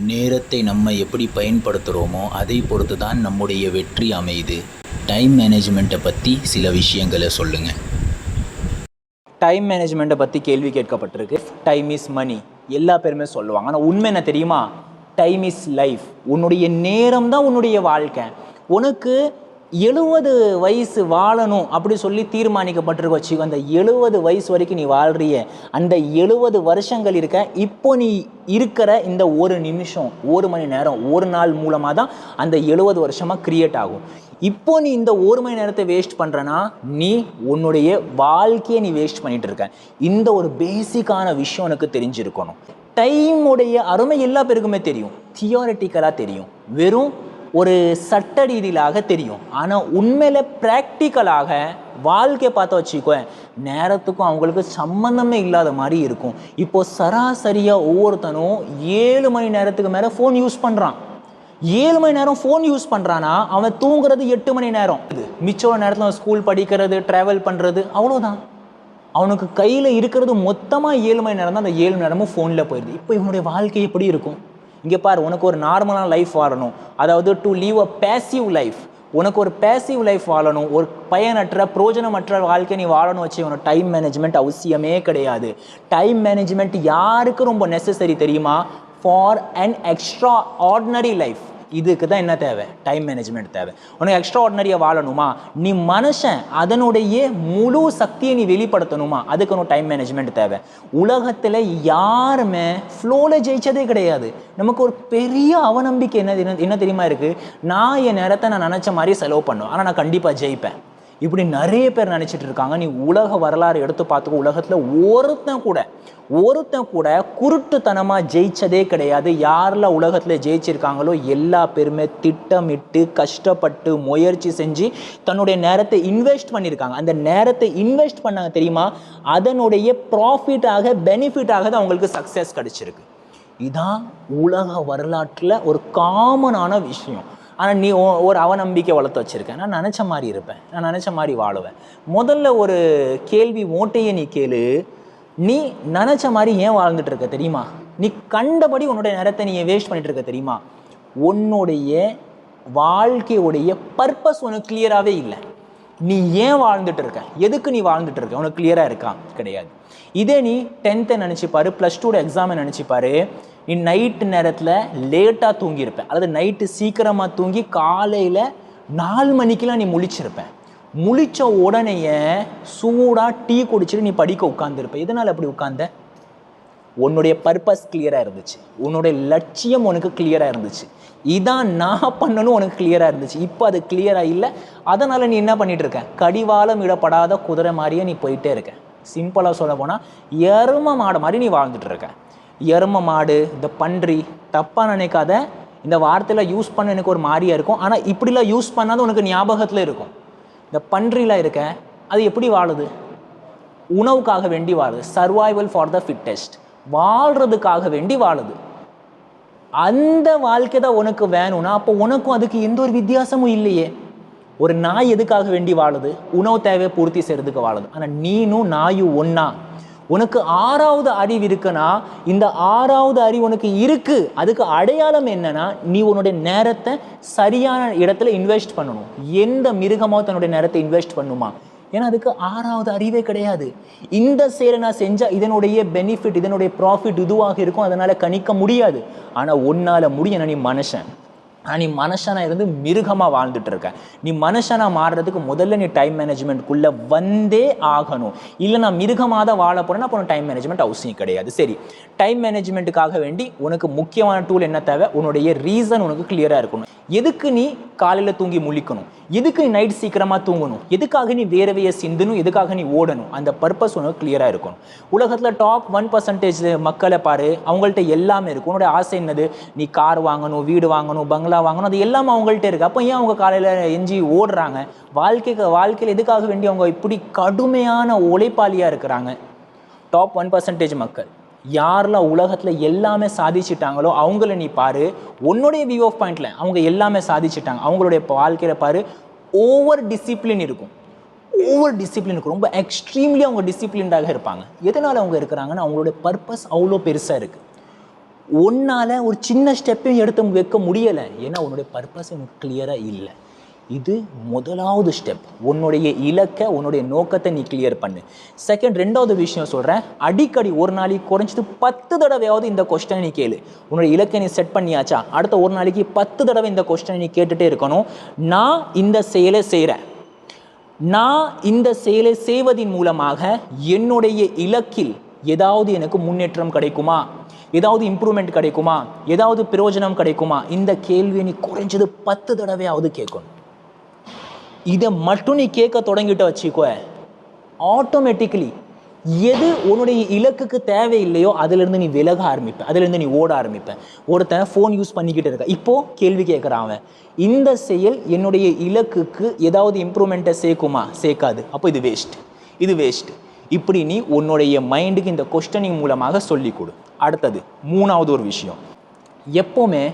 நேரத்தை நம்ம எப்படி பயன்படுத்துகிறோமோ அதை பொறுத்து தான் நம்முடைய வெற்றி அமையுது. டைம் மேனேஜ்மெண்ட்டை பற்றி சில விஷயங்களை சொல்லுங்கள். டைம் மேனேஜ்மெண்ட்டை பற்றி கேள்வி கேட்கப்பட்டிருக்கு. டைம் இஸ் மணி எல்லா பேருமே சொல்லுவாங்க. ஆனால் உண்மை என்ன தெரியுமா? Time is life. உன்னுடைய நேரம் தான் உன்னுடைய வாழ்க்கை. உனக்கு 70 வயசு வாழணும் அப்படி சொல்லி தீர்மானிக்கப்பட்டிருக்க வச்சுக்கோ. அந்த 70 வயசு வரைக்கும் நீ வாழ்றிய அந்த 70 வருஷங்கள் இருக்க. இப்போ நீ இருக்கிற இந்த ஒரு நிமிஷம், ஒரு மணி நேரம், ஒரு நாள் மூலமாக தான் அந்த 70 வருஷமாக கிரியேட் ஆகும். இப்போ நீ இந்த ஒரு மணி நேரத்தை வேஸ்ட் பண்ணுறனா நீ உன்னுடைய வாழ்க்கையை நீ வேஸ்ட் பண்ணிட்டு இருக்க. இந்த ஒரு பேசிக்கான விஷயம் உனக்கு தெரிஞ்சிருக்கணும். டைமுடைய அருமை எல்லா பேருக்குமே தெரியும், தியோரிட்டிக்கலாக தெரியும், வெறும் ஒரு சட்ட ரீதியிலாக தெரியும். ஆனால் உண்மையில ப்ராக்டிக்கலாக வாழ்க்கையை பார்த்து வச்சுக்கோ, நேரத்துக்கும் அவங்களுக்கு சம்மந்தமே இல்லாத மாதிரி இருக்கும். இப்போது சராசரியாக ஒவ்வொருத்தனும் 7 மணி நேரத்துக்கு மேலே ஃபோன் யூஸ் பண்ணுறான். 7 மணி நேரம் ஃபோன் யூஸ் பண்ணுறான்னா அவன் தூங்குறது 8 மணி நேரம். மிச்சம் நேரத்தில் அவன் ஸ்கூல் படிக்கிறது, ட்ராவல் பண்ணுறது, அவ்வளோதான். அவனுக்கு கையில் இருக்கிறது மொத்தமாக 7 மணி நேரம் தான். அந்த 7 மணி நேரமும் ஃபோனில் போயிடுது. இப்போ இவனுடைய வாழ்க்கை எப்படி இருக்கும்? இங்கே பாரு, உனக்கு ஒரு நார்மலான லைஃப் வாழணும், அதாவது to leave a passive life. உனக்கு ஒரு பேசிவ் லைஃப் வாழணும், ஒரு பயனற்ற பிரோஜனமற்ற வாழ்க்கை நீ வாழணும் வச்சு உனக்கு டைம் மேனேஜ்மெண்ட் அவசியமே கிடையாது. டைம் மேனேஜ்மெண்ட் யாருக்கு ரொம்ப நெசசரி தெரியுமா? For an extra ordinary life. இதுக்கு தான் என்ன தேவை? டைம் மேனேஜ்மெண்ட் தேவை. உனக்கு எக்ஸ்ட்ரா ஆர்டினரியாக வாழணுமா? நீ மனுஷன் அதனுடைய முழு சக்தியை நீ வெளிப்படுத்தணுமா? அதுக்கு உனக்கு டைம் மேனேஜ்மெண்ட் தேவை. உலகத்தில் யாருமே ஃப்ளோவில் ஜெயிச்சதே கிடையாது. நமக்கு ஒரு பெரிய அவநம்பிக்கை என்ன தெரியுமா இருக்குது? நான் என் நேரத்தை நான் நினச்ச மாதிரி செலவு பண்ணுவேன், ஆனால் நான் கண்டிப்பாக ஜெயிப்பேன். இப்படி நிறைய பேர் நினச்சிட்டு இருக்காங்க. நீ உலக வரலாறு எடுத்து பார்த்துக்கோ, உலகத்தில் ஒருத்தன் கூட குருட்டுத்தனமாக ஜெயிச்சதே கிடையாது. யாரெல்லாம் உலகத்தில் ஜெயிச்சிருக்காங்களோ எல்லா பேருமே திட்டமிட்டு கஷ்டப்பட்டு முயற்சி செஞ்சு தன்னுடைய நேரத்தை இன்வெஸ்ட் பண்ணியிருக்காங்க. அந்த நேரத்தை இன்வெஸ்ட் பண்ணாங்க தெரியுமா? அதனுடைய ப்ராஃபிட்டாக பெனிஃபிட்டாக தான் அவங்களுக்கு சக்ஸஸ் கிடைச்சிருக்கு. இதுதான் உலக வரலாற்றில் ஒரு காமனான விஷயம். ஆனால் நீ ஒரு அவநம்பிக்கை வளர்த்து வச்சுருக்கேன். நான் நினச்ச மாதிரி இருப்பேன், நான் நினச்ச மாதிரி வாழுவேன். முதல்ல ஒரு கேள்வி ஓட்டையை நீ கேளு. நீ நினச்ச மாதிரி ஏன் வாழ்ந்துட்டு இருக்க தெரியுமா? நீ கண்டபடி உன்னுடைய நேரத்தை நீ வேஸ்ட் பண்ணிட்டு இருக்க தெரியுமா? உன்னுடைய வாழ்க்கையுடைய பர்பஸ் உனக்கு கிளியராகவே இல்லை. நீ ஏன் வாழ்ந்துட்டு இருக்க, எதுக்கு நீ வாழ்ந்துட்டு இருக்க, உனக்கு கிளியராக இருக்கா? கிடையாது. இதே நீ 10th நினச்சிப்பாரு, +2 எக்ஸாமை நினச்சிப்பாரு. நீ நைட்டு நேரத்தில் லேட்டாக தூங்கியிருப்பேன், அதாவது நைட்டு சீக்கிரமாக தூங்கி காலையில் 4 மணிக்கெலாம் நீ முழிச்சிருப்பேன். முழிச்ச உடனேயே சூடாக டீ குடிச்சிட்டு நீ படிக்க உட்காந்துருப்ப. எதனால் அப்படி உட்காந்த? உன்னுடைய பர்பஸ் கிளியராக இருந்துச்சு, உன்னுடைய லட்சியம் உனக்கு கிளியராக இருந்துச்சு, இதான் நான் பண்ணணும் உனக்கு கிளியராக இருந்துச்சு. இப்போ அது கிளியராக இல்லை. அதனால் நீ என்ன பண்ணிகிட்டு இருக்க? கடிவாளம் இடப்படாத குதிரை மாதிரியே நீ போயிட்டே இருக்க. சிம்பிளாக சொல்ல போனால் எரும மாடு மாதிரி நீ வாழ்ந்துட்டு இருக்க. எரும மாடு, இந்த பன்றி, தப்பாக நினைக்காத. இந்த வார்த்தையில் யூஸ் பண்ண எனக்கு ஒரு மாதிரியாக இருக்கும், ஆனால் இப்படிலாம் யூஸ் பண்ணாத உனக்கு ஞாபகத்தில் இருக்கும். இந்த பன்றிலாம் இருக்க, அது எப்படி வாழுது? உணவுக்காக வேண்டி வாழுது. சர்வைவல் ஃபார் த ஃபிட்டஸ்ட், வாழ்கிறதுக்காக வேண்டி வாழுது. அந்த வாழ்க்கை தான் உனக்கு வேணும்னா அப்போ உனக்கும் அதுக்கு எந்த ஒரு வித்தியாசமும் இல்லையே. ஒரு நாய் எதுக்காக வேண்டி வாழுது? உணவு தேவையை பூர்த்தி செய்கிறதுக்கு வாழுது. ஆனால் நீனும் நாயும் ஒன்றா? உனக்கு 6வது அறிவு இருக்குன்னா இந்த 6வது அறிவு உனக்கு இருக்கு. அதுக்கு அடையாளம் என்னன்னா நீ உன்னுடைய நேரத்தை சரியான இடத்துல இன்வெஸ்ட் பண்ணணும். எந்த மிருகமோ தன்னுடைய நேரத்தை இன்வெஸ்ட் பண்ணுமா? ஏன்னா அதுக்கு 6வது அறிவே கிடையாது. இந்த செயலை நான் செஞ்சால் இதனுடைய பெனிஃபிட், இதனுடைய ப்ராஃபிட் இதுவாக இருக்கும், அதனால் கணிக்க முடியாது. ஆனால் உன்னால் முடியும். நீ மனுஷன், நீ மனுஷனாக இருந்து மிருகமாக வாழ்ந்துட்டு இருக்க. நீ மனுஷனாக மாறுறதுக்கு முதல்ல நீ டைம் மேனேஜ்மெண்ட்குள்ளே வந்தே ஆகணும். இல்லை நான் மிருகமாக தான் வாழ போகிறேன்னா அப்போ டைம் மேனேஜ்மெண்ட் அவசியம் கிடையாது. சரி, டைம் மேனேஜ்மெண்ட்டுக்காக வேண்டி உனக்கு முக்கியமான டூல் என்ன தேவை? உன்னுடைய ரீசன் உனக்கு கிளியராக இருக்கணும். எதுக்கு நீ காலையில் தூங்கி முழிக்கணும், எதுக்கு நீ நைட் சீக்கிரமாக தூங்கணும், எதுக்காக நீ வேர்வையை சிந்தணும், எதுக்காக நீ ஓடணும், அந்த பர்பஸ் உனக்கு கிளியராக இருக்கணும். உலகத்தில் டாப் 1% மக்களை பாரு, அவங்கள்ட்ட எல்லாமே இருக்கும். உன்னோட ஆசை என்னது? நீ கார் வாங்கணும், வீடு வாங்கணும், பங்களா வாங்கணும், அது எல்லாமே அவங்கள்ட்ட இருக்குது. அப்போ ஏன் அவங்க காலையில் எஞ்சி ஓடுறாங்க? வாழ்க்கையில் எதுக்காக வேண்டி அவங்க இப்படி கடுமையான உழைப்பாளியாக இருக்கிறாங்க? டாப் 1% மக்கள் யாரெல்லாம் உலகத்தில் எல்லாமே சாதிச்சிட்டாங்களோ அவங்கள நீ பாரு. உன்னுடைய வியூ ஆஃப் பாயிண்டில் அவங்க எல்லாமே சாதிச்சிட்டாங்க. அவங்களுடைய வாழ்க்கையில் பாரு, ஓவர் டிசிப்ளின் இருக்கும். ரொம்ப எக்ஸ்ட்ரீம்லி அவங்க டிசிப்ளின்டாக இருப்பாங்க. எதனால் அவங்க இருக்கிறாங்கன்னா அவங்களுடைய பர்பஸ் அவ்வளோ பெருசாக இருக்குது. உன்னால் ஒரு சின்ன ஸ்டெப்பையும் எடுத்து வைக்க முடியலை, ஏன்னா உன்னுடைய பர்பஸ் உனக்கு கிளியராக இல்லை. இது முதலாவது ஸ்டெப். உன்னுடைய இலக்கை, உன்னுடைய நோக்கத்தை நீ கிளியர் பண்ணு. ரெண்டாவது விஷயம் சொல்கிறேன், அடிக்கடி ஒரு நாளைக்கு குறைஞ்சது 10 தடவையாவது இந்த கொஸ்டினை நீ கேளு. உன்னுடைய இலக்கை நீ செட் பண்ணியாச்சா, அடுத்த ஒரு நாளைக்கு 10 தடவை இந்த கொஸ்டினை நீ கேட்டுகிட்டே இருக்கணும். நான் இந்த செயலை செய்கிறேன், நான் இந்த செயலை செய்வதின் மூலமாக என்னுடைய இலக்கில் ஏதாவது எனக்கு முன்னேற்றம் கிடைக்குமா, ஏதாவது இம்ப்ரூவ்மெண்ட் கிடைக்குமா, ஏதாவது பிரயோஜனம் கிடைக்குமா? இந்த கேள்வியை நீ குறைஞ்சது 10 தடவையாவது கேட்கணும். இதை மட்டும் நீ கேட்க தொடங்கிட்ட வச்சுக்கோ, ஆட்டோமேட்டிக்கலி எது உன்னுடைய இலக்குக்கு தேவையில்லையோ அதிலிருந்து நீ விலக ஆரம்பிப்ப, அதிலிருந்து நீ ஓட ஆரம்பிப்ப. ஒருத்தன் ஃபோன் யூஸ் பண்ணிக்கிட்டு இருக்க, இப்போது கேள்வி கேட்குறான் அவன், இந்த செயல் என்னுடைய இலக்குக்கு ஏதாவது இம்ப்ரூவ்மெண்ட்டை சேர்க்குமா, சேர்க்காது, அப்போ இது வேஸ்ட், இது வேஸ்ட். இப்படி நீ உன்னுடைய மைண்டுக்கு இந்த கொஸ்டனிங் மூலமாக சொல்லிக் கொடு. அடுத்தது மூணாவது ஒரு விஷயம், எப்போவுமே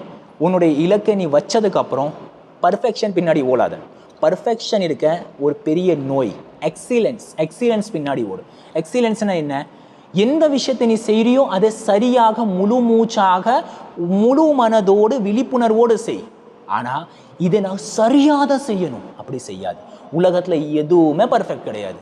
உன்னுடைய இலக்கை நீ வச்சதுக்கப்புறம் பர்ஃபெக்ஷன் பின்னாடி ஓடாத. பர்ஃபெக்ஷன் இருக்க ஒரு பெரிய நோய். எக்ஸிலன்ஸ் பின்னாடி ஓடும். எக்ஸிலன்ஸ்னா என்ன? எந்த விஷயத்தை நீ செய்கிறியோ அதை சரியாக முழு மூச்சாக முழு மனதோடு விழிப்புணர்வோடு செய். ஆனால் இதை நான் சரியாக செய்யணும் அப்படி செய்யாது. உலகத்தில் எதுவுமே பர்ஃபெக்ட் கிடையாது.